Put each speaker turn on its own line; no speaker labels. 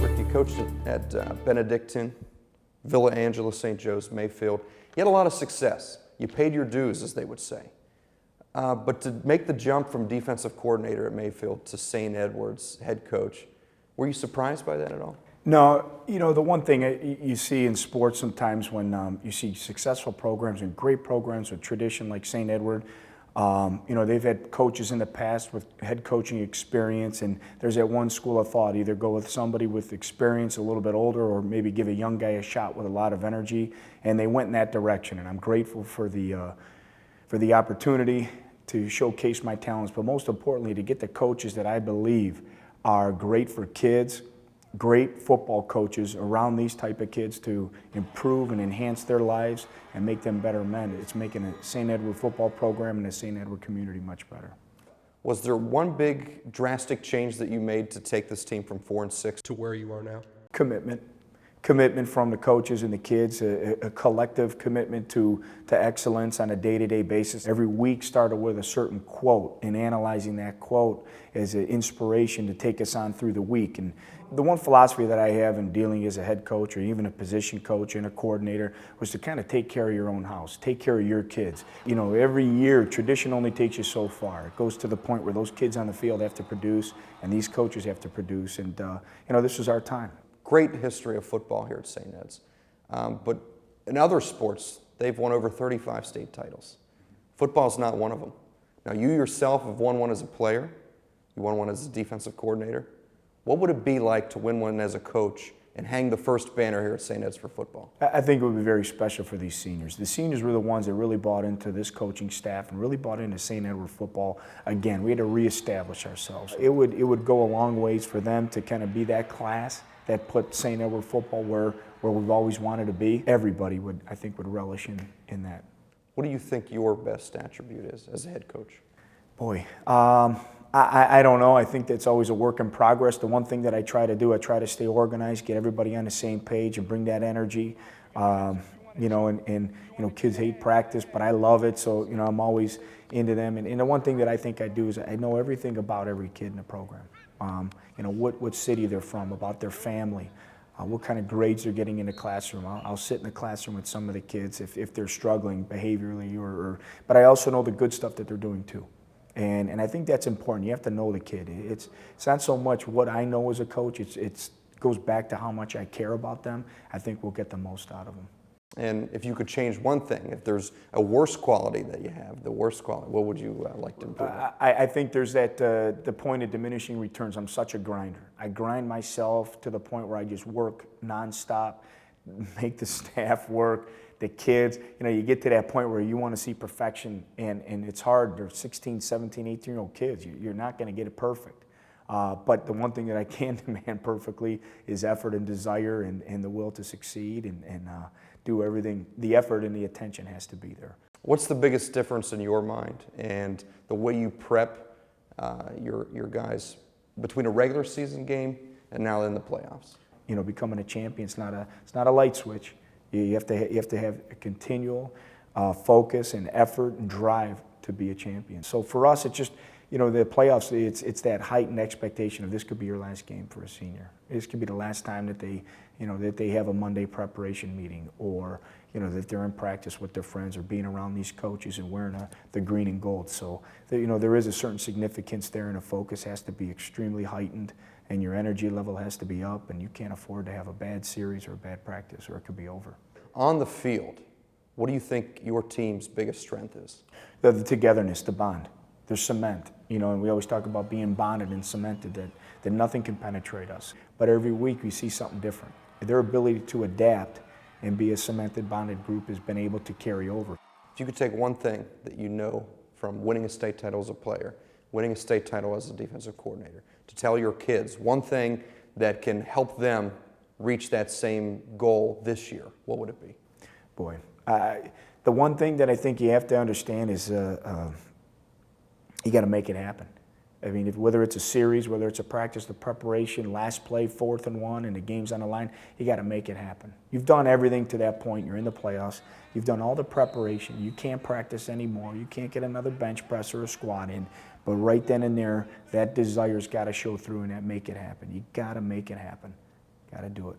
Rick, you coached at Benedictine, Villa Angela, St. Joe's, Mayfield. You had a lot of success. You paid your dues, as they would say. But to make the jump from defensive coordinator at Mayfield to St. Edward's head coach, were you surprised by that at all?
No, the one thing you see in sports sometimes when you see successful programs and great programs with tradition like St. Edward, they've had coaches in the past with head coaching experience, and there's that one school of thought, either go with somebody with experience a little bit older or maybe give a young guy a shot with a lot of energy, and they went in that direction, and I'm grateful for the opportunity to showcase my talents, but most importantly to get the coaches that I believe are great for kids, great football coaches around these type of kids to improve and enhance their lives and make them better men. It's making a St. Edward football program and the St. Edward community much better.
Was there one big drastic change that you made to take this team from 4-6 to where you are now?
Commitment from the coaches and the kids, a collective commitment to excellence on a day-to-day basis. Every week started with a certain quote, and analyzing that quote as an inspiration to take us on through the week. And the one philosophy that I have in dealing as a head coach or even a position coach and a coordinator was to kind of take care of your own house, take care of your kids. Every year, tradition only takes you so far. It goes to the point where those kids on the field have to produce and these coaches have to produce. And, this is our time.
Great history of football here at St. Ed's. But in other sports, they've won over 35 state titles. Football's not one of them. Now, you yourself have won one as a player. You won one as a defensive coordinator. What would it be like to win one as a coach and hang the first banner here at St. Ed's for football?
I think it would be very special for these seniors. The seniors were the ones that really bought into this coaching staff and really bought into St. Edward football. Again, we had to reestablish ourselves. It would go a long ways for them to kind of be that class that put St. Edward football where we've always wanted to be. Everybody would relish in that.
What do you think your best attribute is as a head coach?
Boy, I don't know. I think that's always a work in progress. The one thing that I try to do, I try to stay organized, get everybody on the same page and bring that energy. Kids hate practice, but I love it, so, I'm always into them. And the one thing that I think I do is I know everything about every kid in the program. What city they're from, about their family, what kind of grades they're getting in the classroom. I'll sit in the classroom with some of the kids if they're struggling behaviorally, but I also know the good stuff that they're doing too. And I think that's important. You have to know the kid. It's not so much what I know as a coach, it goes back to how much I care about them. I think we'll get the most out of them.
And if you could change one thing, if there's a worst quality that you have, the worst quality, what would you like to improve?
I think there's the point of diminishing returns. I'm such a grinder. I grind myself to the point where I just work nonstop, make the staff work, the kids. You get to that point where you want to see perfection, and it's hard. They're 16, 17, 18-year-old kids. You're not going to get it perfect. But the one thing that I can demand perfectly is effort and desire and the will to succeed and do everything. The effort and the attention has to be there.
What's the biggest difference in your mind and the way you prep your guys between a regular season game and now in the playoffs?
Becoming a champion, it's not a light switch. You have to have a continual focus and effort and drive to be a champion. So for us, it's just, the playoffs, it's that heightened expectation of this could be your last game for a senior. This could be the last time that they have a Monday preparation meeting, or that they're in practice with their friends or being around these coaches and wearing the green and gold. So there is a certain significance there, and a focus has to be extremely heightened, and your energy level has to be up, and you can't afford to have a bad series or a bad practice, or it could be over.
On the field, what do you think your team's biggest strength is?
The togetherness, the bond. There's cement, and we always talk about being bonded and cemented, that nothing can penetrate us. But every week we see something different. Their ability to adapt and be a cemented, bonded group has been able to carry over.
If you could take one thing that you know from winning a state title as a player, winning a state title as a defensive coordinator, to tell your kids one thing that can help them reach that same goal this year, what would it be?
Boy, the one thing that I think you have to understand is you got to make it happen. I mean, whether it's a series, whether it's a practice, the preparation, last play, 4th and 1, and the game's on the line, you got to make it happen. You've done everything to that point. You're in the playoffs. You've done all the preparation. You can't practice anymore. You can't get another bench press or a squat in. But right then and there, that desire's got to show through and that make it happen. You got to make it happen. Got to do it.